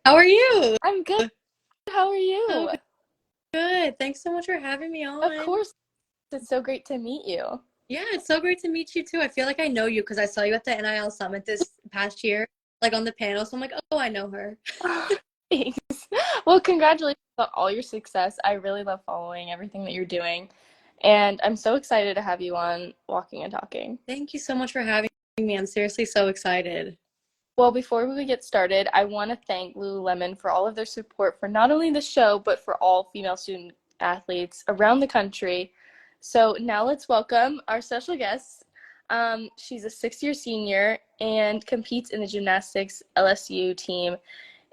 How are you? I'm good. How are Oh, you? good. Thanks so much for having me Of on. course, it's so great to meet you. Yeah, it's so great to meet you too. I feel like I know you because I saw you at the NIL Summit this past year, like on the panel. So I'm like, oh, I know her. Thanks. Well, congratulations on all your success. I really love following everything that you're doing, and I'm so excited to have you on Walking and Talking. Thank you so much for having me. I'm seriously so excited. Well, before we get started, I want to thank Lululemon for all of their support for not only the show, but for all female student athletes around the country. So now let's welcome our special guest. She's a sixth-year senior and competes in the gymnastics LSU team.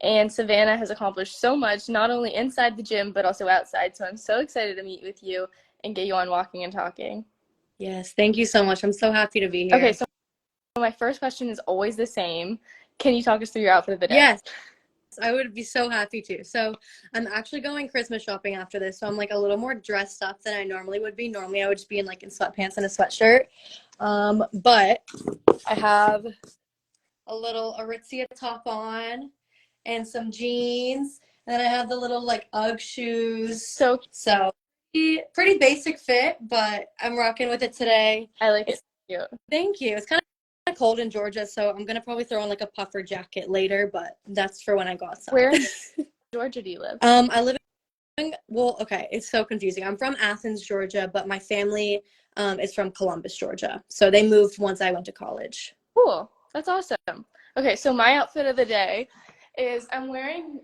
And Savannah has accomplished so much, not only inside the gym, but also outside. So I'm so excited to meet with you and get you on Walking and Talking. Yes, thank you so much. I'm so happy to be Okay, here. so my first question is always the same. Can you talk us through your outfit of the day? Yes, I would be so happy to. So I'm actually going Christmas shopping after this. So I'm like a little more dressed up than I normally would be. Normally I would just be in like in sweatpants and a sweatshirt. But I have a little Aritzia top on and some jeans. And then I have the little like UGG shoes. So pretty basic fit, but I'm rocking with it today. I like it. Thank you. It's kind of cold in Georgia, so I'm gonna probably throw on like a puffer jacket later, but that's for when I go outside. Where in Georgia do you live? I live well, okay, it's so confusing. I'm from Athens, Georgia, but my family is from Columbus, Georgia. So they moved once I went to college. Cool. That's awesome. Okay, so my outfit of the day is I'm wearing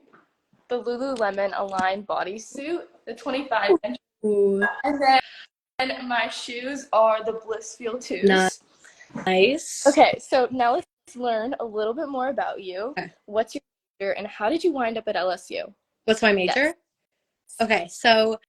the Lululemon Align bodysuit, the 25-inch. Ooh. And then my shoes are the Blissfeel 2s. Nice. Okay, so now let's learn a little bit more about you. Okay. What's your major and how did you wind up at LSU? What's my major? Yes. Okay, so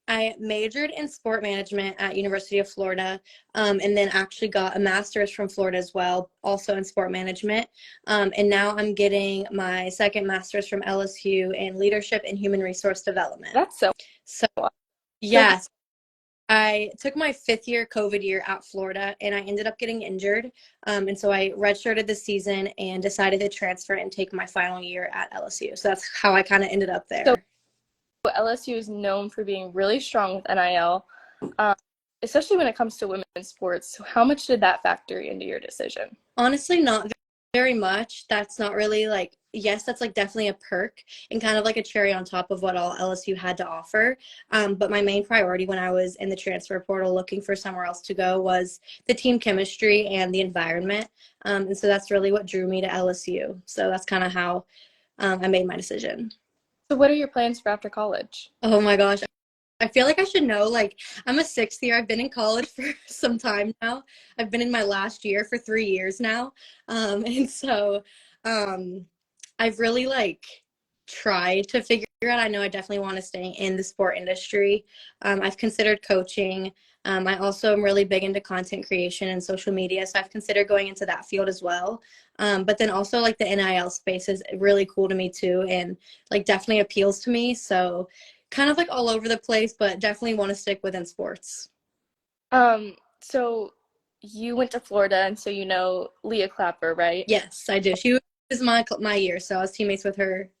I majored in sport management at University of Florida, and then actually got a master's from Florida as well, also in sport management. And now I'm getting my second master's from LSU in leadership and human resource development. That's so yes. I took my fifth year COVID year at Florida, and I ended up getting injured. And so I redshirted the season and decided to transfer and take my final year at LSU. So that's how I kind of ended up there. So LSU is known for being really strong with NIL, especially when it comes to women's sports. So how much did that factor into your decision? Honestly, not very much. That's not really like, yes, that's like definitely a perk and kind of like a cherry on top of what all LSU had to offer. But my main priority when I was in the transfer portal looking for somewhere else to go was the team chemistry and the environment. And so that's really what drew me to LSU. So that's kind of how I made my decision. So what are your plans for after college? Oh my gosh. I feel like I should know, like, I'm a sixth year. I've been in college for some time now. I've been in my last year for 3 years now. And so I've really, like, tried to figure out. I know I definitely want to stay in the sport industry. I've considered coaching. I also am really big into content creation and social media, so I've considered going into that field as well. But then also, like, the NIL space is really cool to me, too, and, like, definitely appeals to me. So kind of like all over the place, but definitely want to stick within sports. So you went to Florida, and so you know Leah Clapper, right? Yes, I do. She was my year, so I was teammates with her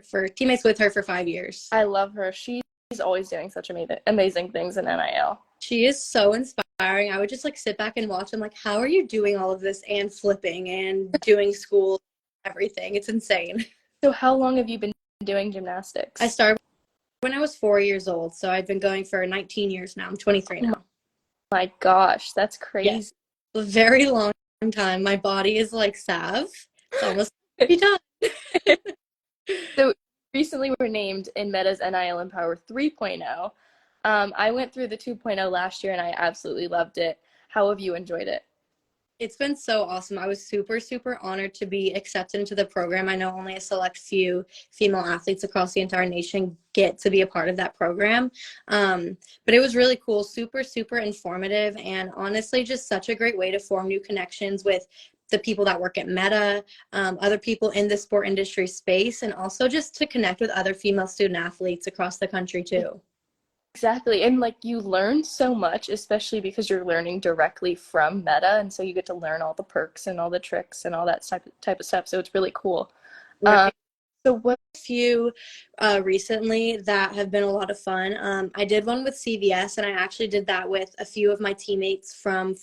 for 5 years. I love her. She's always doing such amazing things in NIL. She is so inspiring. I would just like sit back and watch. I'm like, how are you doing all of this and flipping and doing school, everything? It's insane. So how long have you been doing gymnastics? I started when I was 4 years old, so I've been going for 19 years now. I'm 23 now. Oh my gosh, that's crazy. Yes. A very long time. My body is like salve. It's almost be done. So recently we're named in Meta's NIL Empower 3.0. I went through the 2.0 last year and I absolutely loved it. How have you enjoyed it? It's been so awesome. I was super, super honored to be accepted into the program. I know only a select few female athletes across the entire nation get to be a part of that program. But it was really cool, super, super informative, and honestly, just such a great way to form new connections with the people that work at Meta, other people in the sport industry space, and also just to connect with other female student athletes across the country too. Exactly. And like you learn so much, especially because you're learning directly from Meta. And so you get to learn all the perks and all the tricks and all that type of stuff. So it's really cool. Um, so what few recently that have been a lot of fun. I did one with CVS, and I actually did that with a few of my teammates from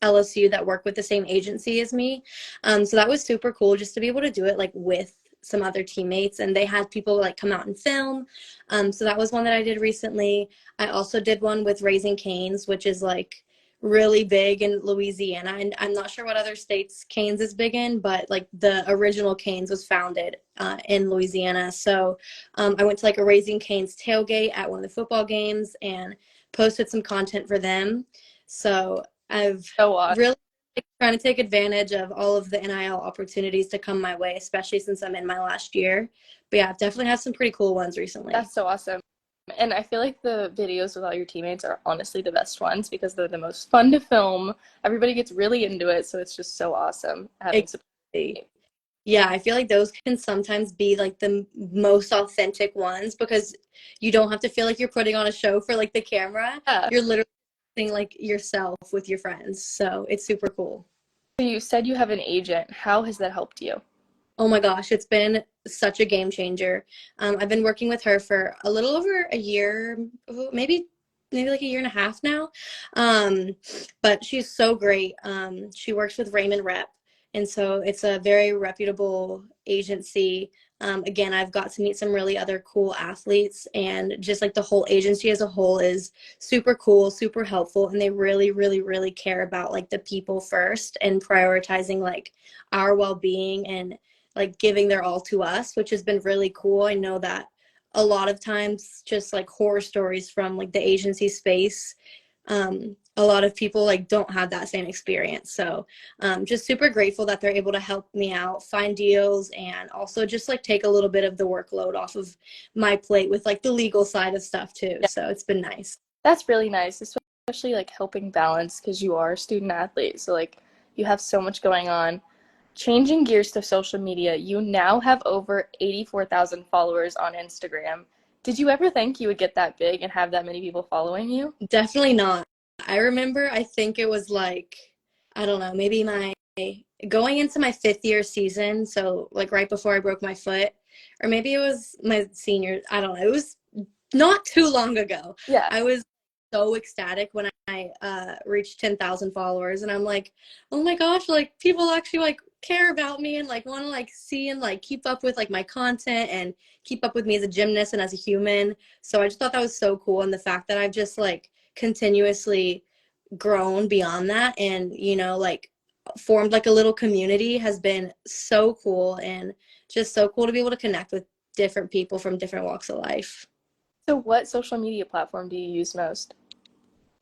LSU that work with the same agency as me. So that was super cool just to be able to do it like with some other teammates, and they had people like come out and film. So that was one that I did recently. I also did one with Raising Cane's, which is like really big in Louisiana, and I'm not sure what other states Cane's is big in, but like the original Cane's was founded in Louisiana. So I went to like a Raising Cane's tailgate at one of the football games and posted some content for them. So I've so awesome. really trying to take advantage of all of the NIL opportunities to come my way, especially since I'm in my last year. But yeah, I've definitely had some pretty cool ones recently. That's so awesome. And I feel like the videos with all your teammates are honestly the best ones because they're the most fun to film. Everybody gets really into it, so it's just so awesome having Exactly. Yeah, I feel like those can sometimes be like the most authentic ones because you don't have to feel like you're putting on a show for like the camera. Yeah. You're literally being like yourself with your friends. So it's super cool. So you said you have an agent. How has that helped you? Oh my gosh, it's been such a game changer. I've been working with her for a little over a year, maybe like a year and a half now. But she's so great. She works with Raymond Rep, and so it's a very reputable agency. Again, I've got to meet some really other cool athletes, and just like the whole agency as a whole is super cool, super helpful, and they really, really, really care about like the people first and prioritizing like our well-being and like giving their all to us, which has been really cool. I know that a lot of times just like horror stories from like the agency space, a lot of people like don't have that same experience. So just super grateful that they're able to help me out, find deals, and also just like take a little bit of the workload off of my plate with like the legal side of stuff too. Yeah. So it's been nice. That's really nice, especially like helping balance because you are a student athlete. So like you have so much going on. Changing gears to social media, you now have over 84,000 followers on Instagram. Did you ever think you would get that big and have that many people following you? Definitely not. I remember, I think it was like, I don't know, maybe my going into my 5th year season. So, like, right before I broke my foot, or maybe it was my senior, I don't know. It was not too long ago. Yeah. I was so ecstatic when I reached 10,000 followers, and I'm like, oh my gosh, like, people actually like care about me and like want to like see and like keep up with like my content and keep up with me as a gymnast and as a human. So I just thought that was so cool, and the fact that I've just like continuously grown beyond that and like formed like a little community has been so cool, and just so cool to be able to connect with different people from different walks of life. So what social media platform do you use most?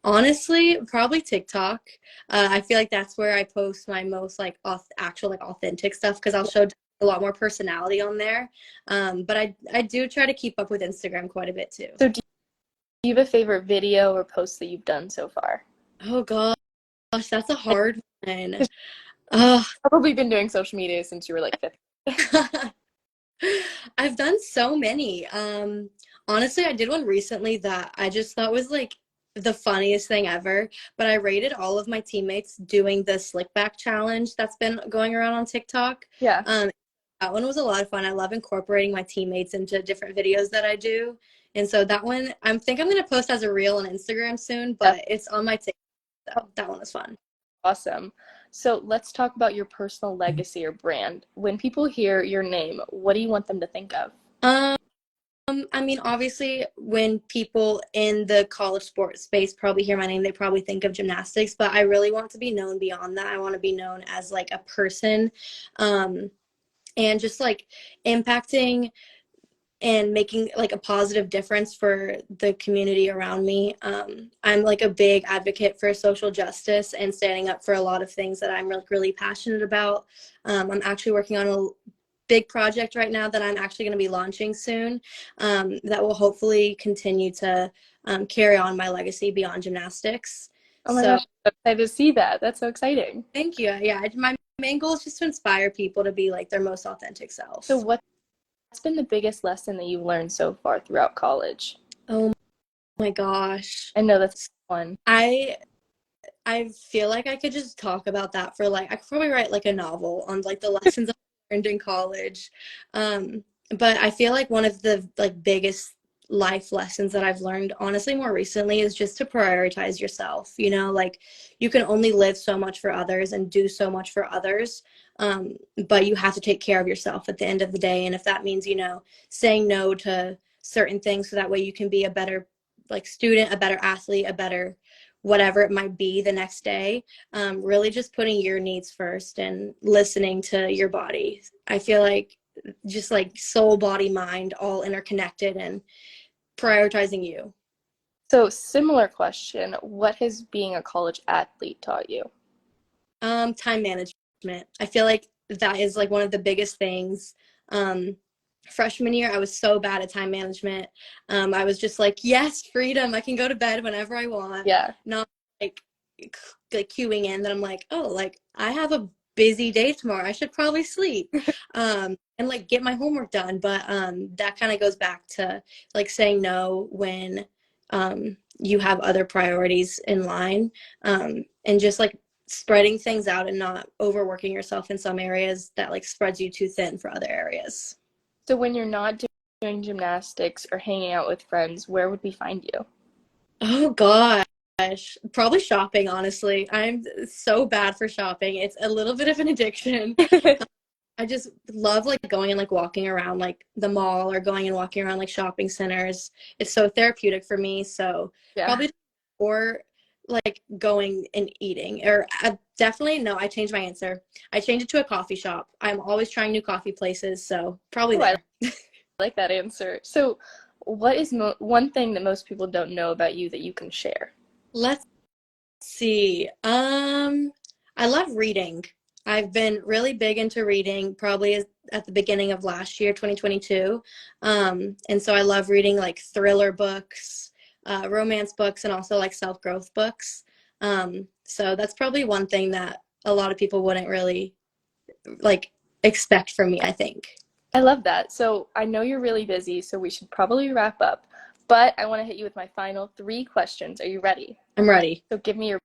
Honestly, probably TikTok. I feel like that's where I post my most like actual like authentic stuff because I'll show a lot more personality on there. But I do try to keep up with Instagram quite a bit too. So do you have a favorite video or post that you've done so far? Oh gosh, that's a hard one. Because Oh, you've probably been doing social media since you were like 15. I've done so many. Honestly, I did one recently that I just thought was like the funniest thing ever. But I rated all of my teammates doing the slick back challenge that's been going around on TikTok. Yeah. That one was a lot of fun. I love incorporating my teammates into different videos that I do. And so that one, think I'm gonna post as a reel on Instagram soon, but it's on my TikTok. So that one was fun. Awesome. So let's talk about your personal legacy or brand. When people hear your name, what do you want them to think of? I mean, obviously, when people in the college sports space probably hear my name, they probably think of gymnastics, but I really want to be known beyond that. I want to be known as like a person, and just like impacting and making like a positive difference for the community around me. I'm like a big advocate for social justice and standing up for a lot of things that I'm really passionate about. I'm actually working on a big project right now that I'm actually going to be launching soon, that will hopefully continue to carry on my legacy beyond gymnastics. Oh my So gosh, I'm excited to see that. That's so exciting. thank you. Yeah, my main goal is just to inspire people to be like their most authentic So self. what's been the biggest lesson that you've learned so far throughout college? Oh my gosh. I know that's one. I feel like I could just talk about that for like I could probably write like a novel on like the lessons learned in college. But I feel like one of the like biggest life lessons that I've learned honestly more recently is just to prioritize yourself. You know, like you can only live so much for others and do so much for others. But you have to take care of yourself at the end of the day. And if that means, you know, saying no to certain things so that way you can be a better like student, a better athlete, a better whatever it might be the next day, really just putting your needs first and listening to your body. I feel like just like soul, body, mind, all interconnected and prioritizing you. So, similar question, what has being a college athlete taught you? Time management. I feel like that is like one of the biggest things. Um, Freshman year, I was so bad at time management. I was just like, yes, freedom. I can go to bed whenever I want. Yeah. Not like like queuing in that I'm like, oh, like I have a busy day tomorrow. I should probably sleep. And like get my homework done. But that kind of goes back to like saying no when you have other priorities in line. And just like spreading things out and not overworking yourself in some areas that like spreads you too thin for other areas. So, when you're not doing gymnastics or hanging out with friends, where would we find you? Oh gosh, probably shopping, honestly. I'm so bad for shopping. It's a little bit of an addiction. I just love like going and like walking around like the mall or going and walking around like shopping centers. It's so therapeutic for me. So Yeah. probably or like going and eating or definitely no, I changed my answer. I changed it to a coffee shop. I'm always trying new coffee places, so probably Oh, I there. like that answer. So, what is one thing that most people don't know about you that you can share? Let's see. I love reading. I've been really big into reading probably at the beginning of last year, 2022. And so I love reading like thriller books, romance books, and also like self-growth books. So that's probably one thing that a lot of people wouldn't really like expect from me, I think. I love that. So, I know you're really busy, so we should probably wrap up. But I want to hit you with my final three questions. Are you ready? I'm ready. So, give me your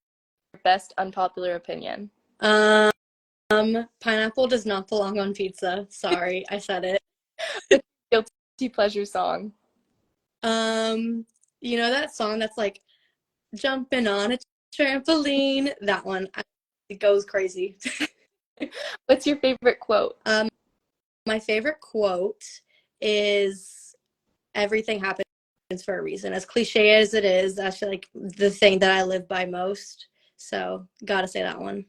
best unpopular opinion. Um, Pineapple does not belong on pizza. Sorry, I said it. What's your guilty pleasure song? Um, you know that song that's like jumping on a trampoline? That one, it goes crazy. What's your favorite quote? My favorite quote is everything happens for a reason. As cliche as it is, that's like the thing that I live by most. So, gotta say that one.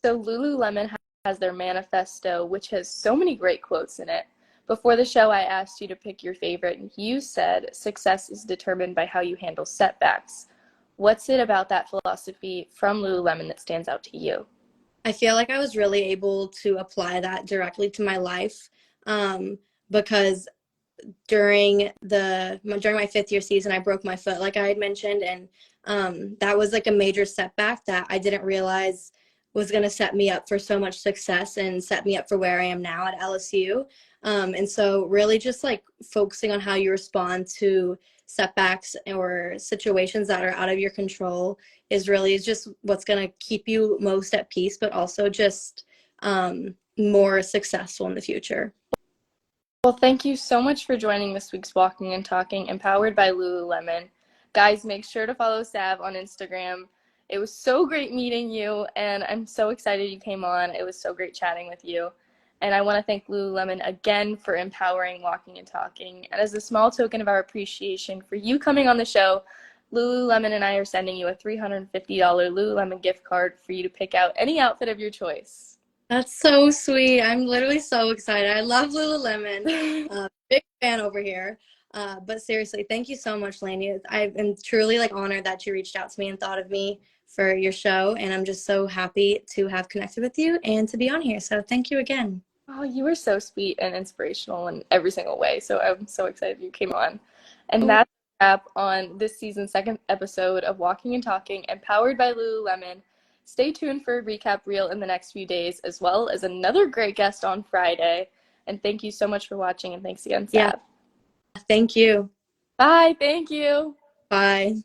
So Lululemon has their manifesto, which has so many great quotes in it. Before the show, I asked you to pick your favorite, and you said success is determined by how you handle setbacks. What's it about that philosophy from Lululemon that stands out to you? I feel like I was really able to apply that directly to my life because during my fifth year season, I broke my foot, like I had mentioned, and that was like a major setback that I didn't realize was going to set me up for so much success and set me up for where I am now at LSU. And so, really, just like focusing on how you respond to setbacks or situations that are out of your control is just what's going to keep you most at peace, but also just more successful in the future. Well, thank you so much for joining this week's Walking and Talking, empowered by Lululemon. Guys, make sure to follow Sav on Instagram. It was so great meeting you, and I'm so excited you came on. It was so great chatting with you. And I want to thank Lululemon again for empowering Walking and Talking. And as a small token of our appreciation for you coming on the show, Lululemon and I are sending you a $350 Lululemon gift card for you to pick out any outfit of your choice. That's so sweet. I'm literally so excited. I love Lululemon. Big fan over here. But seriously, thank you so much, Laney. I am truly like honored that you reached out to me and thought of me for your show. And I'm just so happy to have connected with you and to be on here. So thank you again. Oh, you were so sweet and inspirational in every single way. So I'm so excited you came on. And that's a wrap on this season's second episode of Walking and Talking, empowered by Lululemon. Stay tuned for a recap reel in the next few days, as well as another great guest on Friday. And thank you so much for watching, and thanks again, Yeah, Sav. thank you. Bye. Thank you. Bye.